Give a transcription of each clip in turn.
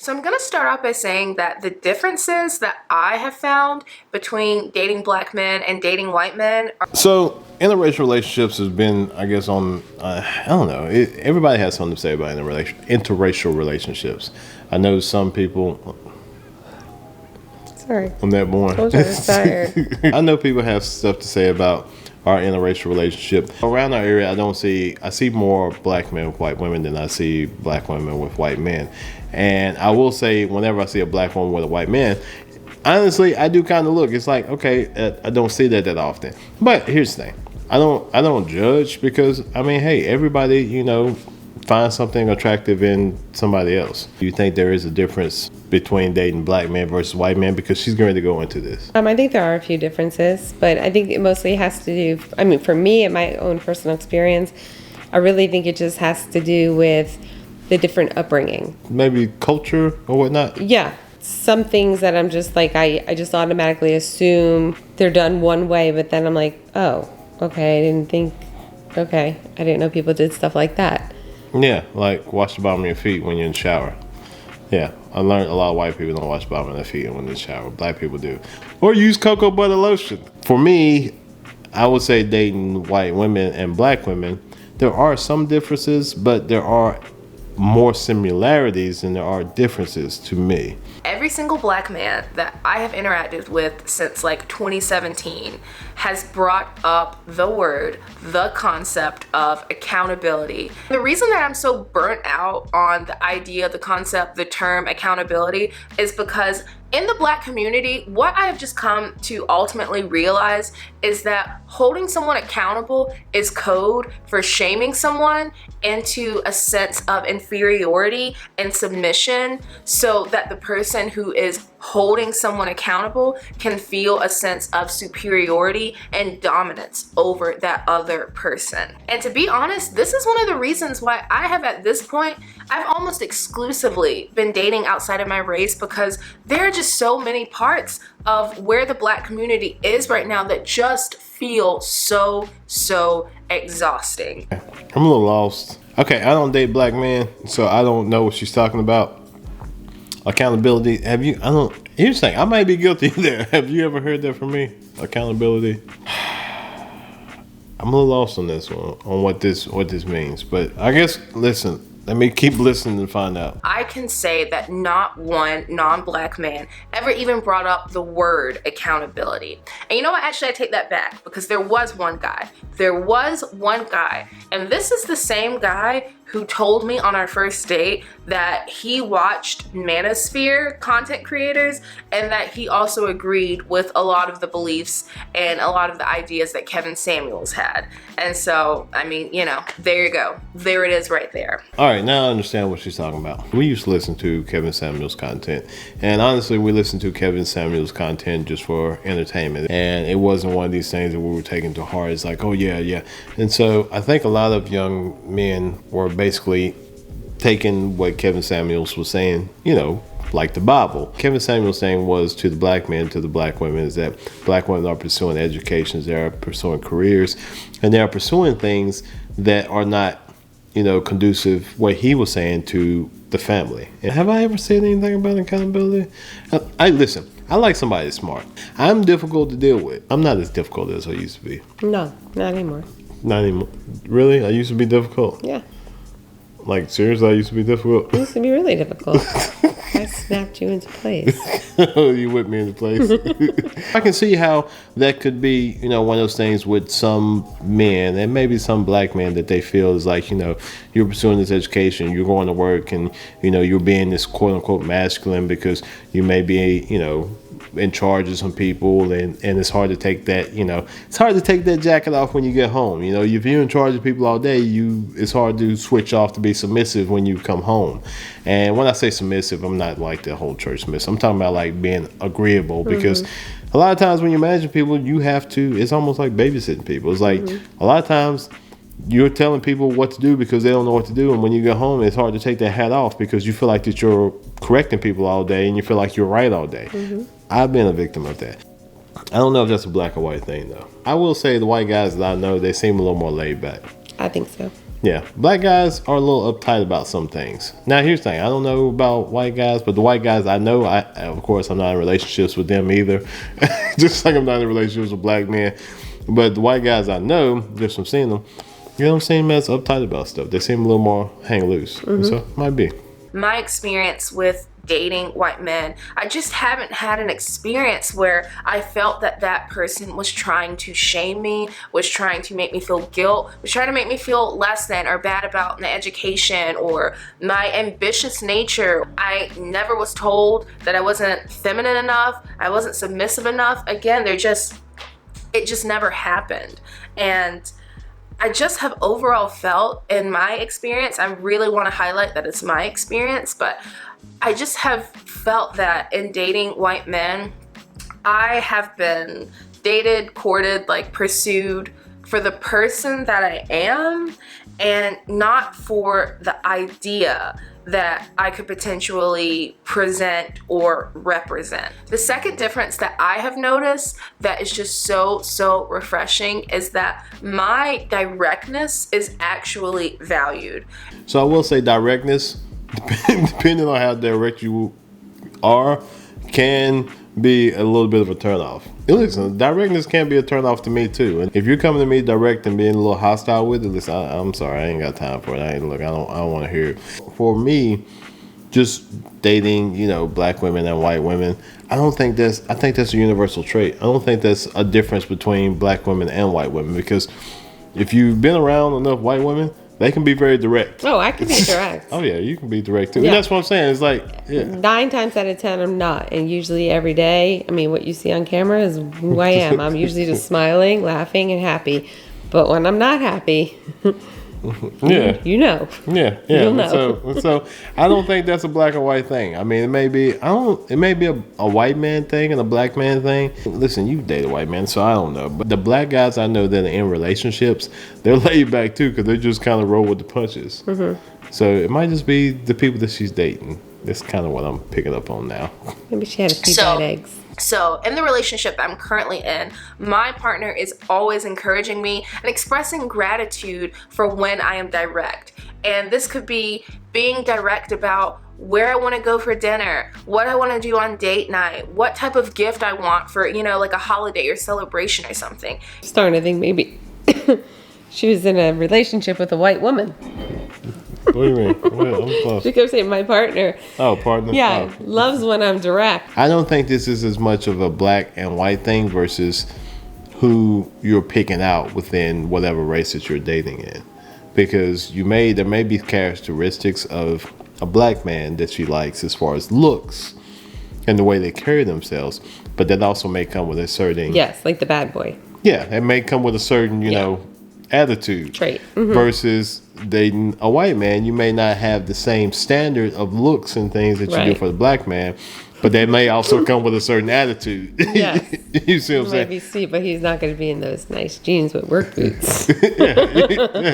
So I'm gonna start off by saying that the differences that I have found between dating black men and dating white men are— So interracial relationships has been, I guess, on, I don't know, everybody has something to say about interracial relationships. I know some people. Sorry. I'm that boring. Told you I was tired. I know people have stuff to say about our interracial relationship. Around our area, I see more black men with white women than I see black women with white men. And I will say, whenever I see a black woman with a white man, honestly, I do kind of look. It's like, okay, I don't see that often. But here's the thing. I don't judge because, I mean, hey, everybody, finds something attractive in somebody else. Do you think there is a difference between dating black men versus white men? Because she's going to go into this. I think there are a few differences, but I think it mostly has to do, for me, in my own personal experience, I really think it just has to do with the different upbringing. Maybe culture or whatnot? Yeah. Some things that I'm just like, I just automatically assume they're done one way, but then I'm like, oh, okay, I didn't know people did stuff like that. Yeah, like wash the bottom of your feet when you're in the shower. Yeah, I learned a lot of white people don't wash the bottom of their feet when they're in the shower. Black people do. Or use cocoa butter lotion. For me, I would say dating white women and black women, there are some differences, but there are more similarities than there are differences to me. every single black man that I have interacted with since like 2017 has brought up the concept of accountability. The reason that I'm so burnt out on the idea, the concept, the term accountability is because in the black community, what I have just come to ultimately realize is that holding someone accountable is code for shaming someone into a sense of inferiority and submission so that the person who is holding someone accountable can feel a sense of superiority and dominance over that other person. And to be honest, this is one of the reasons why I have at this point, I've almost exclusively been dating outside of my race, because there are just so many parts of where the black community is right now that just feel so exhausting. I'm a little lost. Okay, I don't date black men, so I don't know what she's talking about. Accountability. Here's the thing, I might be guilty there. Have you ever heard that from me? Accountability. I'm a little lost on this one, on what this means. But I guess, listen, let me keep listening and find out. I can say that not one non-black man ever even brought up the word accountability. And you know what? Actually, I take that back, because there was one guy. And this is the same guy who told me on our first date that he watched Manosphere content creators and that he also agreed with a lot of the beliefs and a lot of the ideas that Kevin Samuels had. And so, I mean, there you go. There it is right there. All right, now I understand what she's talking about. We used to listen to Kevin Samuels content. And honestly, we listened to Kevin Samuels content just for entertainment. And it wasn't one of these things that we were taking to heart. It's like, oh, yeah. And so I think a lot of young men were basically taking what Kevin Samuels was saying, like the Bible. Kevin Samuels' saying was to the black men, to the black women, is that black women are pursuing educations, they are pursuing careers, and they are pursuing things that are not, conducive, what he was saying, to the family. And have I ever said anything about accountability? I like somebody that's smart. I'm difficult to deal with. I'm not as difficult as I used to be. No, not anymore. Not anymore. Really? I used to be difficult? Yeah. Like, seriously, I used to be difficult? It used to be really difficult. I snapped you into place. You whipped me into place. I can see how that could be, one of those things with some men and maybe some black men that they feel is like, you're pursuing this education, you're going to work, and, you're being this quote unquote masculine because you may be, in charge of some people, and it's hard to take that, it's hard to take that jacket off when you get home. If you're in charge of people all day, it's hard to switch off to be submissive when you come home. And when I say submissive, I'm not like the whole church submissive. I'm talking about like being agreeable, because a lot of times when you manage people, you have to, it's almost like babysitting people. It's like a lot of times you're telling people what to do because they don't know what to do, and when you go home, it's hard to take that hat off because you feel like that you're correcting people all day and you feel like you're right all day. I've been a victim of that. I don't know if that's a black or white thing, though. I will say the white guys that I know, they seem a little more laid back. I think so. Yeah, black guys are a little uptight about some things. Now, here's the thing. I don't know about white guys, but the white guys I know, of course, I'm not in relationships with them either. Just like I'm not in relationships with black men. But the white guys I know, just from seeing them, you don't seem as uptight about stuff. They seem a little more hang loose. So, might be. My experience with dating white men, I just haven't had an experience where I felt that that person was trying to shame me, was trying to make me feel guilt, was trying to make me feel less than or bad about my education or my ambitious nature. I never was told that I wasn't feminine enough, I wasn't submissive enough. Again, it just never happened. And I just have overall felt, in my experience, I really want to highlight that it's my experience, but I just have felt that in dating white men, I have been dated, courted, like pursued for the person that I am and not for the idea that I could potentially present or represent. The second difference that I have noticed that is just so refreshing is that my directness is actually valued. So I will say directness, depending on how direct you are, can be a little bit of a turnoff. Listen, directness can be a turnoff to me too. And if you're coming to me direct and being a little hostile with it, listen, I'm sorry, I ain't got time for it. I don't want to hear it. For me, just dating, black women and white women, I think that's a universal trait. I don't think that's a difference between black women and white women, because if you've been around enough white women, they can be very direct. Oh, I can be direct. Oh, yeah, you can be direct too. Yeah. And that's what I'm saying. It's like, yeah. 9 times out of 10, I'm not. And usually every day, what you see on camera is who I am. I'm usually just smiling, laughing, and happy. But when I'm not happy, yeah, you know. Yeah. You'll know. So I don't think that's a black or white thing. It may be a white man thing and a black man thing. Listen, you date a white man, so I don't know. But the black guys I know that are in relationships, they're laid back too, because they just kind of roll with the punches. So it might just be the people that she's dating. That's kind of what I'm picking up on now. Maybe she had a few bad eggs. So in the relationship that I'm currently in, my partner is always encouraging me and expressing gratitude for when I am direct. And this could be being direct about where I want to go for dinner, what I want to do on date night, what type of gift I want for, like a holiday or celebration or something. Starting to think maybe she was in a relationship with a white woman. What do you mean? I'm close. She kept saying my partner. Oh, partner? Yeah, Oh. loves when I'm direct. I don't think this is as much of a black and white thing versus who you're picking out within whatever race that you're dating in. Because there may be characteristics of a black man that she likes as far as looks and the way they carry themselves, but that also may come with a certain... Yes, like the bad boy. Yeah, it may come with a certain, attitude. Trait. Versus dating a white man, you may not have the same standard of looks and things that you do for the black man, but they may also come with a certain attitude. Yes. You see what I'm saying? Maybe see, but he's not going to be in those nice jeans with work boots. Yeah,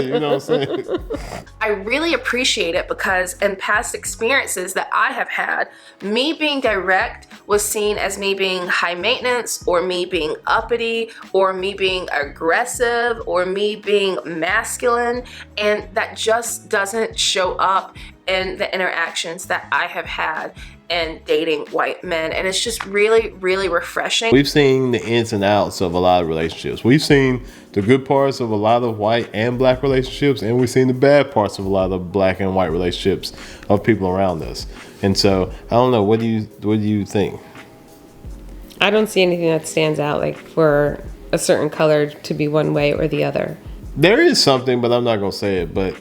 you know what I'm saying? I really appreciate it because in past experiences that I have had, me being direct was seen as me being high maintenance or me being uppity or me being aggressive or me being masculine, and that just doesn't show up in the interactions that I have had in dating white men, and it's just really refreshing. We've seen the ins and outs of a lot of relationships. We've seen the good parts of a lot of white and black relationships, and we've seen the bad parts of a lot of black and white relationships of people around us. And so I don't know, what do you think? I don't see anything that stands out like for a certain color to be one way or the other. There is something, but I'm not gonna say it. But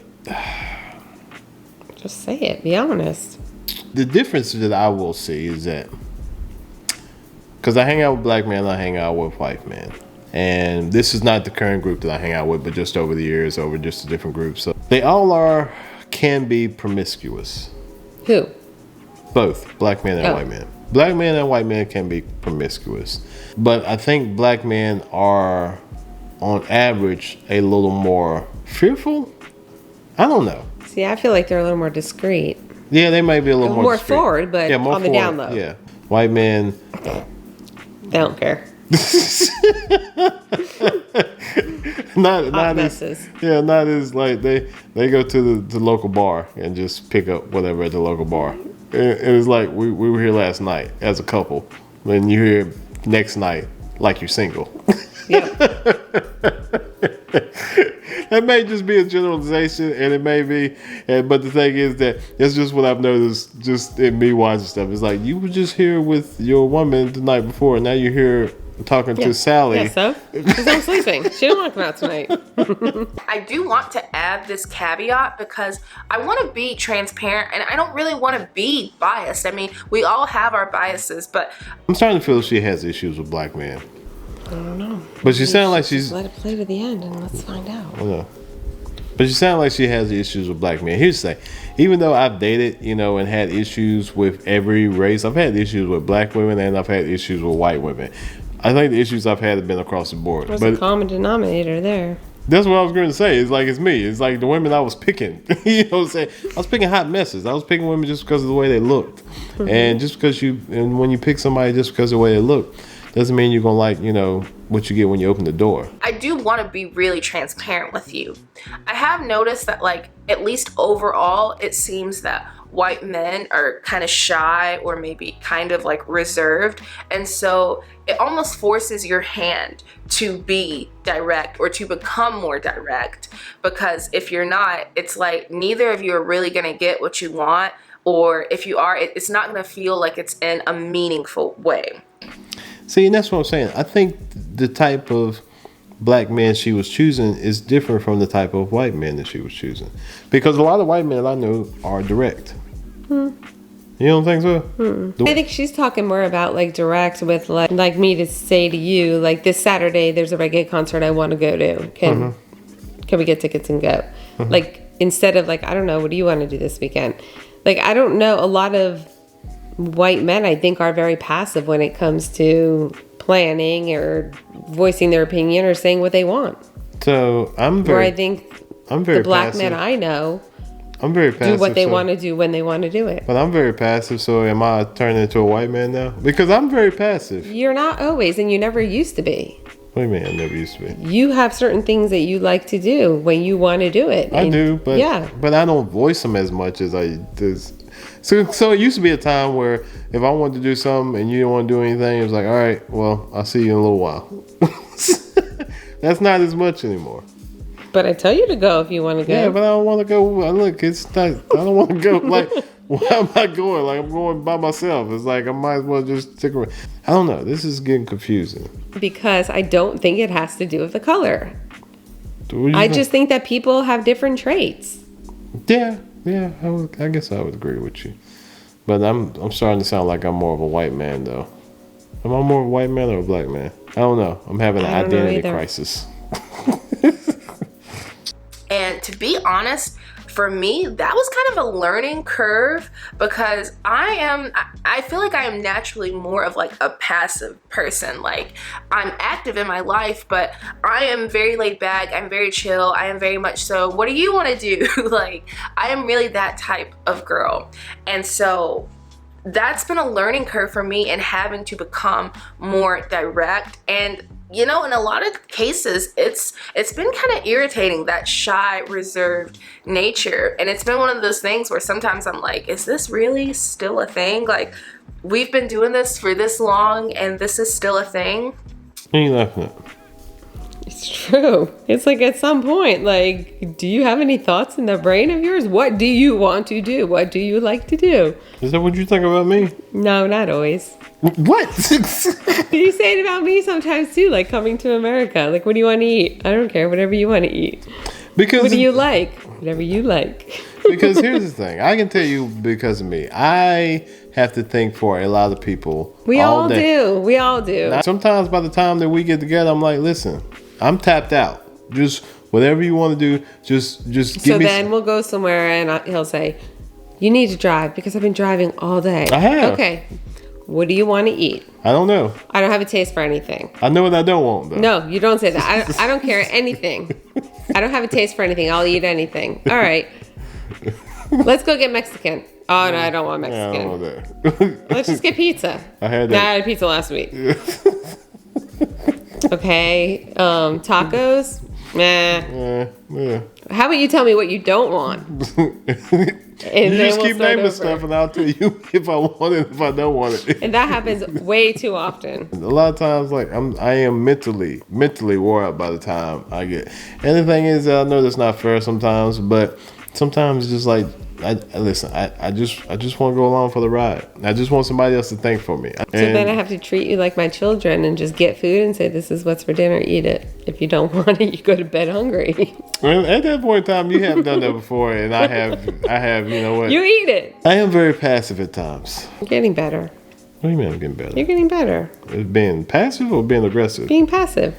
just say it, be honest. The difference that I will see is that, because I hang out with black men, I hang out with white men. And this is not the current group that I hang out with, but just over the years, over just the different groups. So they all can be promiscuous. Who? Both, black men and white men. Black men and white men can be promiscuous. But I think black men are, on average, a little more fearful. I don't know. See, I feel like they're a little more discreet. Yeah, they might be a little more forward, but on the down low. Yeah. White men, they don't care. not messes. not as like they go to the local bar and just pick up whatever at the local bar. It was like we were here last night as a couple, and you're here next night like you're single. That may just be a generalization, and it may be, but the thing is that it's just what I've noticed just in me watching stuff. It's like you were just here with your woman the night before, and now you're here talking to Sally. Yeah, so she's home sleeping. She don't want to come out tonight. I do want to add this caveat because I want to be transparent and I don't really want to be biased. I mean, we all have our biases, but I'm starting to feel she has issues with black men. I don't know. But she sounds like she's... Let it play to the end and let's find out. I know. But she sounds like she has issues with black men. Here's the thing. Even though I've dated, and had issues with every race, I've had issues with black women and I've had issues with white women. I think the issues I've had have been across the board. There's a common denominator there. That's what I was going to say. It's like it's me. It's like the women I was picking. You know what I'm saying? I was picking hot messes. I was picking women just because of the way they looked. Mm-hmm. And just because when you pick somebody just because of the way they look, doesn't mean you're going to like, what you get when you open the door. I do want to be really transparent with you. I have noticed that, like, at least overall, it seems that white men are kind of shy or maybe kind of like reserved. And so it almost forces your hand to be direct or to become more direct. Because if you're not, it's like neither of you are really going to get what you want. Or if you are, it's not going to feel like it's in a meaningful way. See, and that's what I'm saying. I think the type of black man she was choosing is different from the type of white man that she was choosing. Because a lot of white men I know are direct. You don't think so? I think she's talking more about like direct with like me to say to you, like this Saturday there's a reggae concert I want to go to. Can we get tickets and go? Like instead of like, I don't know, what do you want to do this weekend? Like, I don't know, a lot of white men I think are very passive when it comes to planning or voicing their opinion or saying what they want. So I'm very the black passive. men I know I'm very passive. Do what they want to do when they want to do it. But I'm very passive, so am I turning into a white man now? Because I'm very passive. You're not always, and you never used to be. What do you mean I never used to be? You have certain things that you like to do when you want to do it. I do, but I don't voice them as much as I do. So it used to be a time where if I wanted to do something and you didn't want to do anything, it was like, all right, well, I'll see you in a little while. That's not as much anymore. But I tell you to go if you want to go. Yeah, but I don't want to go. Look, it's not, I don't want to go. Like, why am I going? Like, I'm going by myself. It's like I might as well just stick around. I don't know. This is getting confusing. Because I don't think it has to do with the color. I just think that people have different traits. Yeah. I guess I would agree with you. But I'm starting to sound like I'm more of a white man, though. Am I more of a white man or a black man? I don't know. I'm having an identity crisis. And to be honest, for me, that was kind of a learning curve because I feel like I am naturally more of like a passive person. Like I'm active in my life, but I am very laid back. I'm very chill. I am very much so, what do you want to do? Like I am really that type of girl. And so that's been a learning curve for me and having to become more direct. And in a lot of cases, it's been kind of irritating, that shy, reserved nature. And it's been one of those things where sometimes I'm like, is this really still a thing? Like, we've been doing this for this long and this is still a thing? Ain't laughing at? It's true. It's like at some point, like, do you have any thoughts in the brain of yours? What do you want to do? What do you like to do? Is that what you think about me? No, not always. What? You say it about me sometimes too, like coming to America. Like, what do you want to eat? I don't care, whatever you want to eat. Because what do you like? Whatever you like. Because here's the thing. I can tell you because of me. I have to think for a lot of people. We all do. We all do. Now, sometimes by the time that we get together, I'm like, listen, I'm tapped out. Just whatever you want to do, just give me. So then we'll go somewhere and he'll say, you need to drive because I've been driving all day. I have. Okay. What do you want to eat? I don't know. I don't have a taste for anything. I know what I don't want, though. No, you don't say that. I don't care anything. I don't have a taste for anything. I'll eat anything. All right. Let's go get Mexican. Oh, no, I don't want Mexican. Yeah, I don't want that. Let's just get pizza. I had that. I had pizza last week. Okay. Tacos? Nah. Yeah. How about you tell me what you don't want? And You then just we'll keep start naming over. stuff, and I'll tell you if I want it, if I don't want it. And that happens way too often. A lot of times, like I am mentally wore out by the time I get. And the thing is, I know that's not fair sometimes, but sometimes it's just like I just want to go along for the ride. I just want somebody else to think for me. So then I have to treat you like my children and just get food and say, this is what's for dinner, eat it. If you don't want it, you go to bed hungry. Well, at that point in time, you have done that before, and I have, you know what? You eat it. I am very passive at times. You're getting better. What do you mean I'm getting better? You're getting better. Being passive or being aggressive? Being passive.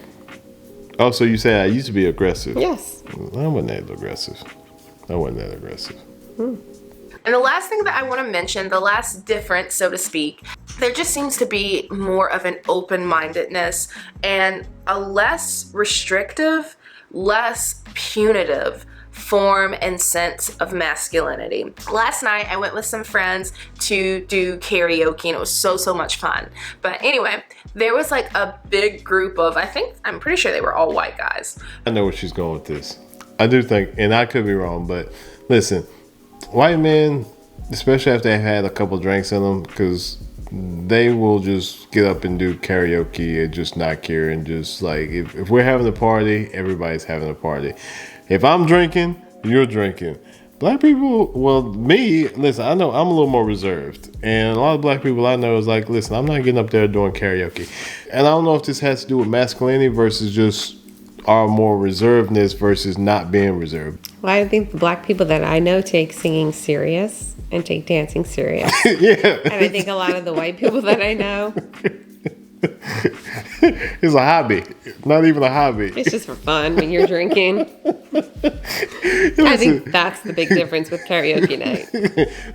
Oh, so you say I used to be aggressive? Yes. I wasn't that aggressive. And the last thing that I want to mention, the last difference, so to speak, there just seems to be more of an open-mindedness and a less restrictive, less punitive form and sense of masculinity. Last night I went with some friends to do karaoke and it was so much fun. But anyway, there was like a big group of, I'm pretty sure they were all white guys. I know where she's going with this. I do think, and I could be wrong, but listen, white men, especially if they've had a couple drinks in them, because they will just get up and do karaoke and just not care, and just like, if we're having a party, everybody's having a party. If I'm drinking, you're drinking. Black people, well, me, listen, I know I'm a little more reserved. And a lot of black people I know is like, listen, I'm not getting up there doing karaoke. And I don't know if this has to do with masculinity versus just our more reservedness versus not being reserved. Well, I think the black people that I know take singing serious and take dancing serious. Yeah. And I think a lot of the white people that I know, It's a hobby. Not even a hobby. it's just for fun when you're drinking. I think that's the big difference with karaoke night.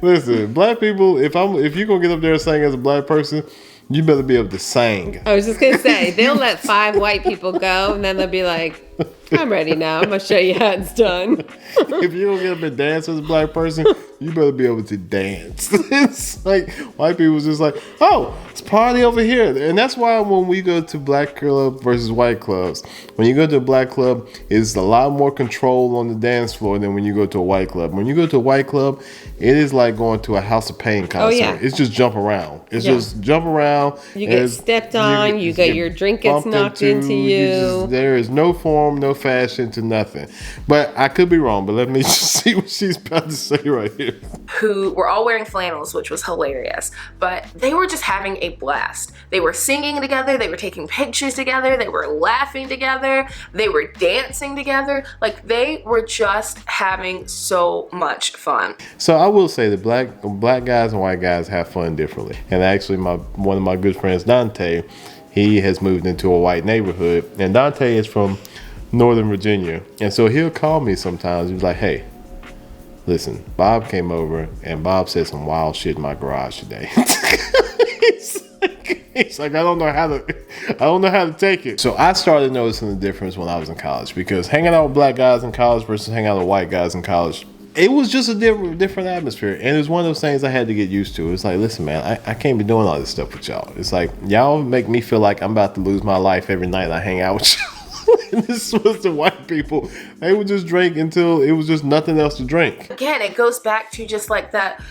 Listen, black people, if you're gonna get up there and sing as a black person, you better be able to sing. I was just gonna say, they'll let 5 white people go and then they'll be like, I'm ready now. I'm gonna show you how it's done. If you don't get up and dance as a black person, you better be able to dance. It's like white people just like, oh, it's party over here. And that's why when we go to black club versus white clubs, when you go to a black club, it's a lot more control on the dance floor than when you go to a white club. When you go to a white club, it is like going to a House of Pain concert. Oh, yeah. It's just jump around. It's just jump around. You get stepped on, you get your drink gets bumped knocked into you. There is no form, no fashion to nothing. But I could be wrong, but let me just see what she's about to say right here. Who were all wearing flannels, which was hilarious. But they were just having a blast. They were singing together, they were taking pictures together, they were laughing together, they were dancing together. Like, they were just having so much fun. So I will say that black guys and white guys have fun differently. And actually one of my good friends, Dante, he has moved into a white neighborhood. And Dante is from Northern Virginia. And so he'll call me sometimes. He's like, hey, listen, Bob came over and Bob said some wild shit in my garage today. He's like, I don't know how to take it. So I started noticing the difference when I was in college, because hanging out with black guys in college versus hanging out with white guys in college, it was just a different atmosphere. And it's one of those things I had to get used to. It's like, listen, man, I can't be doing all this stuff with y'all. It's like, y'all make me feel like I'm about to lose my life every night I hang out with y'all. And this was the white people. They would just drink until it was just nothing else to drink. Again, it goes back to just like that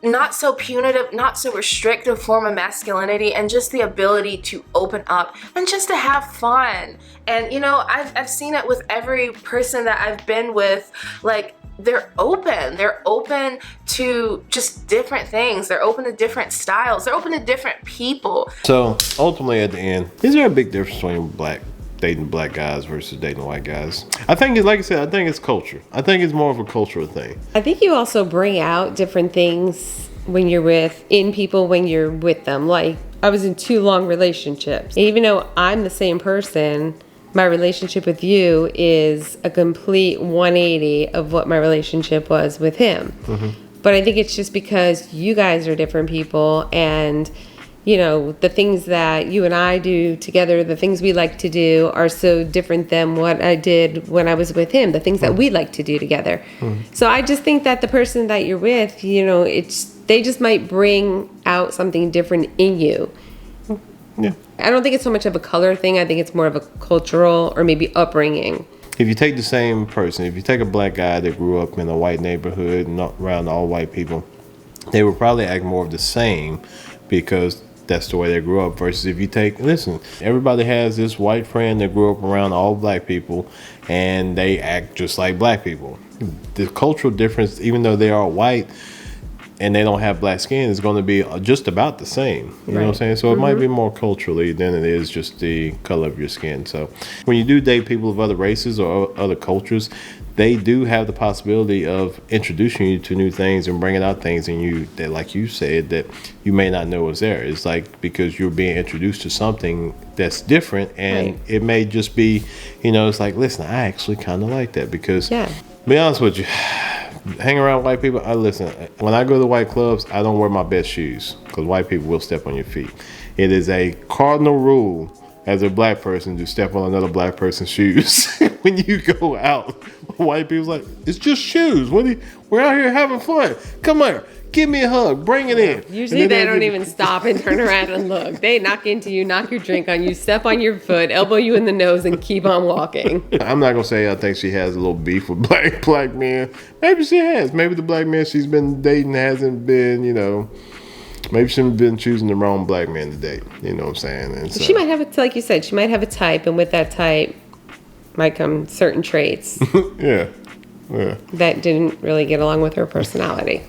not so punitive, not so restrictive form of masculinity, and just the ability to open up and just to have fun. And you know, I've seen it with every person that I've been with. Like, they're open to just different things. They're open to different styles. They're open to different people. So ultimately at the end, is there a big difference between dating black guys versus dating white guys? I think it's, like I said, I think it's culture. I think it's more of a cultural thing. I think you also bring out different things when you're when you're with them. Like, I was in 2 long relationships. And even though I'm the same person, my relationship with you is a complete 180 of what my relationship was with him. Mm-hmm. But I think it's just because you guys are different people, and you know, the things that you and I do together, the things we like to do are so different than what I did when I was with him, the things that we like to do together. So I just think that the person that you're with, you know, they just might bring out something different in you. Yeah. I don't think it's so much of a color thing. I think it's more of a cultural or maybe upbringing. If you take the same person, if you take a black guy that grew up in a white neighborhood and around all white people, they would probably act more of the same because that's the way they grew up. Versus if you listen, everybody has this white friend that grew up around all black people and they act just like black people. The cultural difference, even though they are white and they don't have black skin, is going to be just about the same. You know what I'm saying? So it might be more culturally than it is just the color of your skin. So when you do date people of other races or other cultures, they do have the possibility of introducing you to new things and bringing out things in you that, like you said, that you may not know was there. It's like because you're being introduced to something that's different, and it may just be, it's like, listen, I actually kind of like that because, be honest with you, hang around white people. Listen, when I go to white clubs, I don't wear my best shoes because white people will step on your feet. It is a cardinal rule as a black person to step on another black person's shoes when you go out. White people's like, it's just shoes. We're out here having fun. Come here, give me a hug, bring it in. Usually they don't even stop and turn around and look. They knock into you, knock your drink on you, step on your foot, elbow you in the nose, and keep on walking. I'm not gonna say I think she has a little beef with black men. Maybe she has. Maybe the black man she's been dating hasn't been, maybe she's been choosing the wrong black man to date. You know what I'm saying? And so, she might have like you said, she might have a type, and with that type might come certain traits. yeah. That didn't really get along with her personality.